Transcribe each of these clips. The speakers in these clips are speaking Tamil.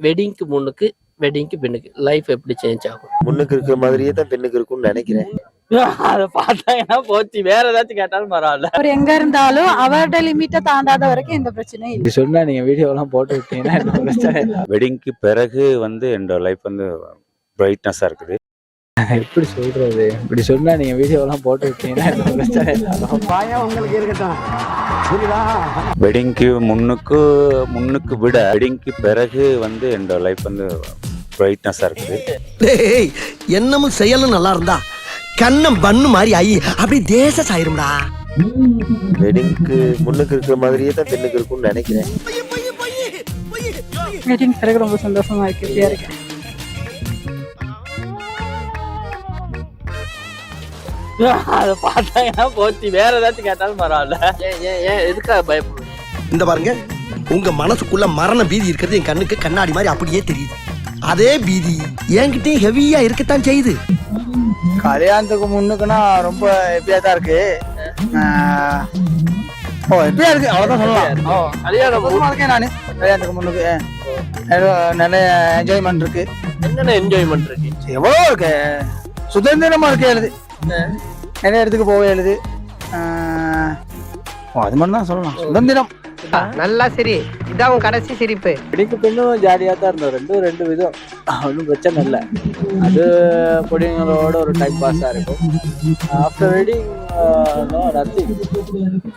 வெட்டிங்க்கு முன்னுக்கு வெட்டிங்க்கு பெண்ணுக்கு லைஃப் எப்படி சேஞ்ச் ஆகும்? முன்னுக்கு இருக்கிற மாதிரியே தான் பெண்ணுக்கு இருக்கும்னு நினைக்கிறேன். அதை பார்த்தாங்கன்னா போச்சு, வேற ஏதாச்சும் கேட்டாலும் பரவாயில்ல. அவர் எங்க இருந்தாலும் அவரோட லிமிட்டை தாண்டாத வரைக்கும் எந்த பிரச்சனையும் இல்லை. சொன்னா நீங்க வீடியோ எல்லாம் போட்டு விட்டீங்கன்னா என்ன பிரச்சனை இல்லை. வெட்டிங்க்கு பிறகு என்னோட லைஃப் பிரைட்னஸா இருக்குது. எப்படி சொல்றது, இப்படி சொன்னா நீங்க வீடியோ எல்லாம் போட்டு விட்டீங்கன்னா என்ன பிரச்சனை இல்லை. உங்களுக்கு இருக்கட்டும், புரியுதா? வெட்டிங்க்கு முன்னுக்கு விட வெட்டிங்க்கு பிறகு என்னோட லைஃப் பிரைட்னஸா இருக்குது. என்னமும் செயலும் நல்லா இருந்தா கண்ணம் பண்ணு மாதிரி ஆயி அப்படி தேச சாயிரும்டா. வெட்டிங்க்கு முன்னுக்கு இருக்கிற மாதிரியே தான் பெண்ணுக்கு இருக்கும்னு நினைக்கிறேன். வெட்டிங் பிறகு ரொம்ப சந்தோஷமா இருக்கு, இப்படியா இருக்கு. அதை பார்த்தாங்கன்னா போச்சு, வேற ஏதாச்சும் கேட்டாலும் பரவாயில்ல. ஏன் எதுக்காக பயப்படுறீங்க? இந்த பாருங்க, உங்க மனசுக்குள்ள மரண பீதி இருக்கிறது என் கண்ணுக்கு கண்ணாடி மாதிரி அப்படியே தெரியுது. அதே பீதி என்கிட்டயும் ஹெவியா இருக்கத்தான் செய்யுது. கல்யாணத்துக்கு முன்னுக்குன்னா ரொம்ப எப்படியா தான் இருக்கு. எப்படியா இருக்கு அவ்வளவுதான் சொல்லலாம். கல்யாணம் இருக்கேன் நானு. கல்யாணத்துக்கு முன்னுக்கு நிறைய என்ஜாய்மெண்ட் இருக்கு. என்னென்ன என்ஜாய்மெண்ட் இருக்கு? எவ்வளோ இருக்கு, சுதந்திரமா இருக்கு. எழுது நிறைய இடத்துக்கு போக எழுது. அது மட்டும் தான் சொல்லலாம், சுதந்திரம். நல்லா சரி, இதான் உன் கடைசி சிரிப்பு. வெட்டிங்க்கு பெண்ணும் ஜாலியாக தான் இருந்தோம். ரெண்டு விதம், ஒன்றும் பிரச்சனை இல்லை. அது பொடிங்களோட ஒரு டைம் பாஸாக இருக்கும். After wedding nothing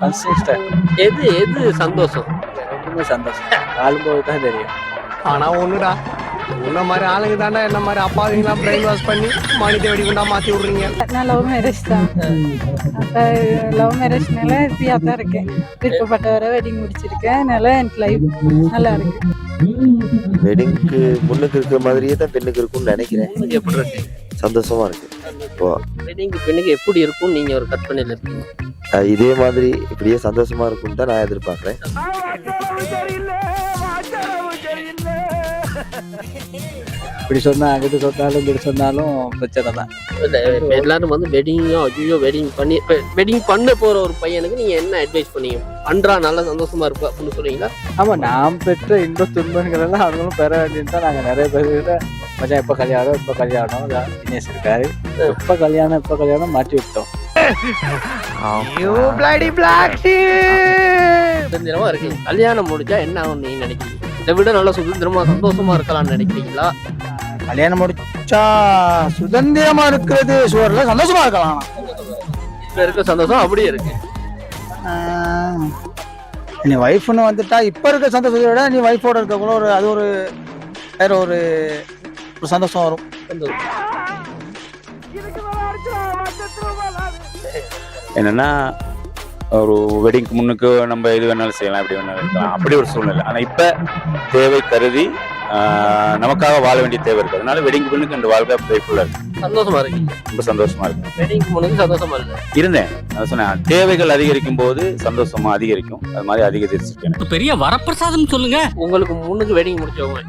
consistent. எது சந்தோஷம்? ரெண்டுமே சந்தோஷம், ஆளும்போது தான் தெரியும். ஆனா ஒண்ணுடா, உன்ன மாதிரி ஆளுங்க தாண்டா என்ன மாதிரி அப்பாவிங்களாம் பிரெயின் வாஷ் பண்ணி மானிட்ட வெடி கொண்டா மாத்தி விடுறீங்க. நான் லவ் மேரேஜ் தான். அப்ப லவ் மேரேஜ்னால ஃப்ரீயா தான் இருக்கேன். விருப்பப்பட்டவரை வெட்டிங் முடிச்சிருக்கேன். அதனால எனக்கு லைஃப் நல்லா இருக்கு. வெட்டிங்க்கு முன்னுக்கு இருக்கிற மாதிரியே தான் பெண்ணுக்கு இருக்கும்னு நினைக்கிறேன். எப்படி இருக்கு? சந்தோஷமா இருக்கு. வெட்டிங்க்கு பெண்ணுக்கு எப்படி இருக்கும் நீங்க ஒரு கற்பனையில இருக்கீங்க? இதே மாதிரி இப்படியே சந்தோஷமா இருக்கும்னு தான் நான் எதிர்பார்க்கிறேன். இப்படி சொன்னா அங்கிட்டு சொன்னாலும் இப்படி சொன்னாலும் பிரச்சனை தான். எல்லாரும் வெட்டிங் பண்ண போற ஒரு பையனுக்கு நீங்க என்ன அட்வைஸ் பண்ணீங்க? பண்றா நல்லா சந்தோஷமா இருப்பா அப்படின்னு சொல்றீங்களா? ஆமா, நாம் பெற்ற இன்ப துன்பங்கள் எல்லாம் அவங்களும் பெற வேண்டியது தான். நாங்க நிறைய பேர் மச்சான் எப்ப கல்யாணம் தினேஷ் இருக்காரு, எப்ப கல்யாணம் மாட்டி விட்டோம். சுதந்திரமா இருக்கு. கல்யாணம் முடிஞ்சா என்ன ஆகும் நீங்க நினைக்கிறீங்க? இதை விட நல்லா சுதந்திரமா சந்தோஷமா இருக்கலாம்னு நினைக்கிறீங்களா? கல்யாணம் முடிச்சா சுதந்திரமா இருக்கிறது சுவர்ல சந்தோஷமா இருக்கலாம். இப்ப இருக்க சந்தோஷம் அப்படியே இருக்கு. நீ வைஃப்னு வந்துட்டா இப்ப இருக்க சந்தோஷத்தை விட நீ வைஃபோட இருக்கக்குள்ள ஒரு அது ஒரு வேற ஒரு சந்தோஷம் வரும். என்னன்னா, ஒரு வெட்டிங்க்கு முன்னுக்கு நம்ம எது வேணாலும் செய்யலாம், எப்படி வேணாலும் இருக்கலாம், அப்படி ஒரு சூழ்நிலை. ஆனா இப்ப தேவை கருதி நமக்காக வாழ வேண்டிய தேவை இருக்கு. அதனால வெட்டிங்க்கு முன்னுக்கு இந்த வாழ்க்கை பிரைட்ஃபுல்லா இருக்கு, சந்தோஷமா இருக்கு, ரொம்ப சந்தோஷமா இருக்கு. வெட்டிங்க்கு முன்னுக்கு சந்தோஷமா இருந்தேன். நான் சொன்னேன், தேவைகள் அதிகரிக்கும் போது சந்தோஷமா அதிகரிக்கும். அது மாதிரி அதிகரிச்சிருக்கேன். பெரிய வரப்பிரசாதம் சொல்லுங்க. உங்களுக்கு முன்னுக்கு வெட்டிங் முடிச்சவங்க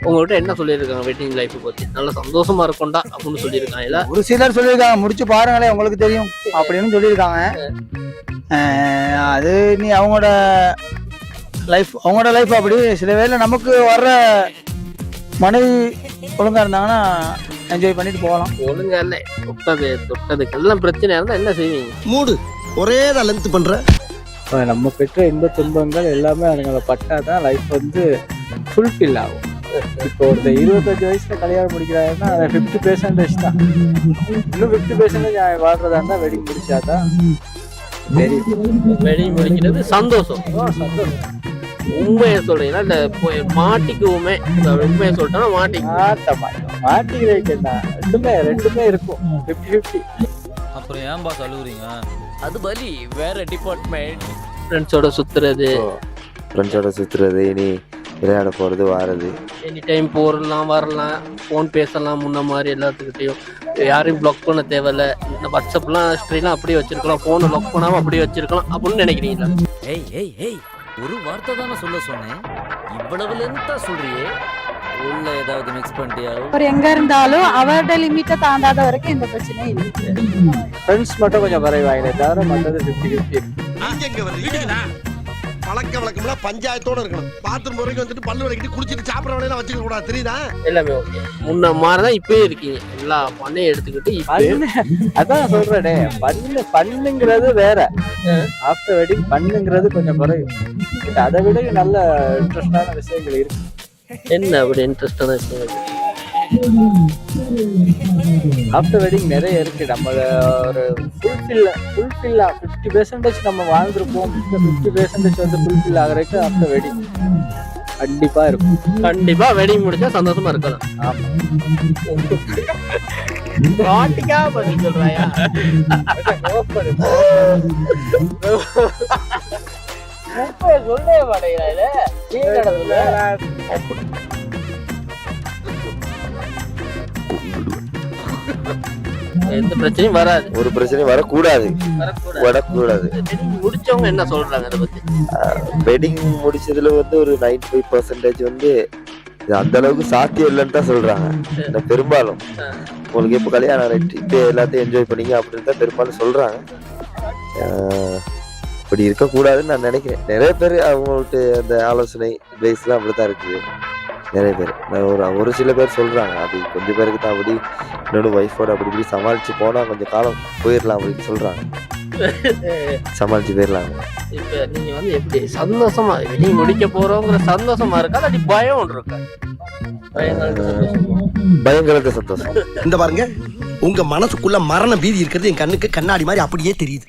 உங்ககிட்ட என்ன சொல்லியிருக்காங்க? வெட்டிங் லைஃப் பத்தி நல்லா சந்தோஷமா இருக்கும்டா அப்படின்னு சொல்லியிருக்காங்க. ஒரு சிலர் சொல்லியிருக்காங்க, முடிச்சு பாருங்களேன் உங்களுக்கு தெரியும் அப்படின்னு சொல்லியிருக்காங்க. அது நீ அவங்களோட லைஃப் அப்படி. சில வேளை நமக்கு வர்ற மனைவி ஒழுங்கா இருந்தாங்கன்னா என்ஜாய் பண்ணிட்டு போகலாம். ஒழுங்கா இல்லை, தொட்டதுக்கெல்லாம் பிரச்சனை இருந்தா என்ன செய்வீங்க? மூடு ஒரே லென்த் பண்ற. நம்ம பெற்ற இன்ப துன்பங்கள் எல்லாமே அதுங்களை பட்டாதான் லைஃப் ஃபுல்ஃபில் ஆகும். இப்போ ஒரு 25 வயசுல கல்யாணம் முடிக்கிறாருன்னா 50% தான். இன்னும் 50% வாழ்றதா இருந்தா வெட்டிங் முடிச்சாதான் வெட்டிங் முடிக்கிறது சந்தோஷம். உண்மையை சொல்றீங்கன்னா இந்த மாட்டிக்குவோமே, உண்மையை சொல்லிட்டோம்னா மாட்டிக்கிறேன். ரெண்டுமே இருக்கும் 50-50. அப்புறம் ஏன் பாஸ் அழுகுறீங்க? அது பலி வேற டிபார்ட்மெண்ட். ஃப்ரெண்ட்ஸோட சுத்துறது, இனி விளையாட போறது வாரது, எனி டைம் போறலாம் வரலாம், ஃபோன் பேசலாம். முன்ன மாதிரி எல்லாத்துக்கிட்டையும் யாரையும் பிளாக் பண்ண தேவையில்ல. இந்த வாட்ஸ்அப்லாம் ஹிஸ்ட்ரிலாம் அப்படியே வச்சிருக்கலாம், ஃபோனை லாக் பண்ணாம அப்படியே வச்சிருக்கலாம் அப்படின்னு நினைக்கிறீங்களா? ஏய் ஒரு வார்த்தை தானே சொல்ல சொன்னேன், இவ்வளவு லென்த்தா சொல்றியே. உள்ள ஏதாவது மிக்ஸ் பண்ணிட்டியா? அவர் எங்க இருந்தாலும் அவரோட லிமிட்டை தாண்டாத வரைக்கும் எந்த பிரச்சனையும் இல்லை. ஃப்ரெண்ட்ஸ் மட்டும் கொஞ்சம் குறைவாயிலே தவிர மற்றது 50-50. பழக்க வழக்கம்லாம் பஞ்சாயத்தோட இருக்கணும். பாத்ரூம் வரைக்கும் வந்துட்டு பல்லு வரைக்கும் குளிச்சிட்டு சாப்பிட்ற வேலையெல்லாம் வச்சுக்க கூடாது, தெரியுதா? எல்லாமே ஓகே. முன்ன மாதிரிதான் இப்பயே இருக்கீங்க. எல்லா பண்ணையும் எடுத்துக்கிட்டு இப்பயே அதான் சொல்றேனே, பண்ணுங்கிறது வேற, ஆஃப்டர் வெட்டிங் பண்ணுங்கிறது கொஞ்சம் குறையும். பட் அதை விட நல்ல இன்ட்ரெஸ்டான விஷயங்கள் இருக்கு. என்ன அப்படி இன்ட்ரெஸ்டான விஷயம்? ஆஃப்டர் வெட்டிங் நிறைய இருக்கு. நம்ம ஒரு ஃபுல்ஃபில்லா 50% நம்ம வாழ்ந்துருப்போம். 50% வந்து ஃபுல்ஃபில் ஆகிறதுக்கு ஆஃப்டர் வெட்டிங் கண்டிப்பா இருக்கும். கண்டிப்பா வெட்டிங் முடிச்சா சந்தோஷமா இருக்கலாம். ஆமா, பாட்டிக்கா பதில் சொல்றாயா? சொல்லவே மாட்டேங்கிறாரு. எந்த பிரச்சனையும் வராது. ஒரு பிரச்சனையும் வரக்கூடாது. முடிச்சவங்க என்ன சொல்றாங்க அதை பத்தி? வெட்டிங் முடிச்சதுல வந்து ஒரு 95% வந்து இது அந்த அளவுக்கு சாத்தியம் இல்லைன்னு தான் சொல்றாங்க. இந்த பெரும்பாலும் உங்களுக்கு இப்ப கல்யாணம் ஆயிட்டு இப்ப எல்லாத்தையும் என்ஜாய் பண்ணீங்க அப்படின்னு தான் பெரும்பாலும் சொல்றாங்க. இப்படி இருக்கக்கூடாதுன்னு நான் நினைக்கிறேன். நிறைய பேர் அவங்கள்ட்ட அந்த ஆலோசனை அட்வைஸ்லாம் அப்படித்தான் இருக்குது. நிறைய பேர் ஒரு சில பேர் சொல்றாங்க அது கொஞ்சம் பேருக்கு தான் அப்படி, இன்னொன்று ஒய்ஃபோட அப்படி இப்படி சமாளிச்சு போனா கொஞ்சம் காலம் போயிடலாம் அப்படின்னு சொல்றாங்க. சமாளிச்சு போயிடலாம். இப்ப நீங்க வந்து எப்படி சந்தோஷமா வெட்டிங் முடிக்க போறோங்கிற சந்தோஷமா இருக்கா, இல்லாட்டி பயம் ஒன்று இருக்கா? பயங்கரத்த சந்தோஷம். இந்த பாருங்க, உங்க மனசுக்குள்ள மரண பீதி இருக்கிறது என் கண்ணுக்கு கண்ணாடி மாதிரி அப்படியே தெரியுது.